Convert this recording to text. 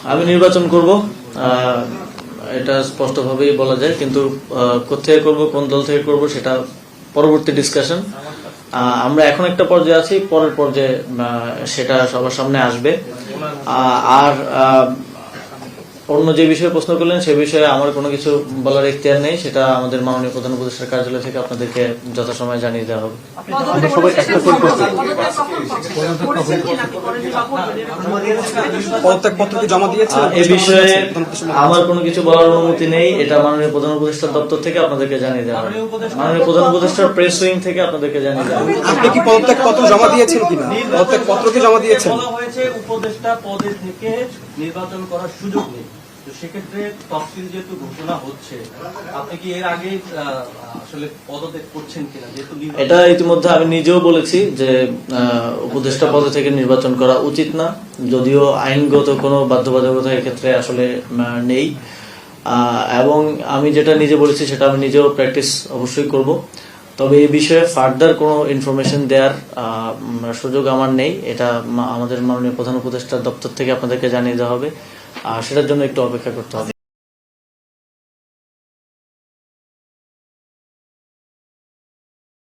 আমি নির্বাচন করব, এটা স্পষ্টভাবেই বলা যায়, কিন্তু কোথায় করব, কোন দল থেকে করব সেটা পরবর্তী ডিসকাশন। আমরা এখন একটা পর্যায়ে আছি, পরের পর্যায়ে সেটা সবার সামনে আসবে। আর অন্য যে বিষয়ে প্রশ্ন করলেন সে বিষয়ে আমার কোনো কিছু বলার ইখতিয়ার নেই, সেটা আমাদের মাননীয় প্রধান উপদেষ্টার কার্যালয় থেকে আপনাদেরকে যথাসময়ে জানিয়ে দেওয়া হবে। এ বিষয়ে আমার কোনো কিছু বলার অনুমতি নেই, এটা মাননীয় প্রধান উপদেষ্টার দপ্তর থেকে আপনাদেরকে জানিয়ে দেওয়া হবে। মাননীয় প্রধান উপদেষ্টার প্রেস উইং থেকে আপনাদেরকে জানিয়ে দেওয়া হবে। আপনি কি পদত্যাগ পত্র জমা দিয়েছেন কিনা? পদত্যাগ পত্র কি জমা দিয়েছেন? বলা হয়েছে উপদেষ্টা পদে থেকে নির্বাচন করার সুযোগ নেই। তো সেক্ষেত্রে তফসিল যেহেতু ঘোষণা হচ্ছে, আপনি কি এর আগে আসলে পদত্যাগ করছেন কিনা? যেহেতু এটা ইতিমধ্যে আমি নিজেও বলেছি যে উপদেষ্টা পদে থেকে নির্বাচন করা উচিত না, যদিও আইনগত কোনো বাধ্যবাধকতা এক্ষেত্রে আসলে নেই। এবং আমি যেটা নিজে বলেছি সেটা আমি নিজেও প্র্যাকটিস অবশ্যই করব। তবে এই বিষয়ে ফার্দার কোনো ইনফরমেশন দেওয়ার সুযোগ আমার নেই, এটা আমাদের মাননীয় প্রধান উপদেষ্টার দপ্তর থেকে আপনাদেরকে জানিয়ে দেওয়া হবে, আর সেটার জন্য একটু অপেক্ষা করতে হবে।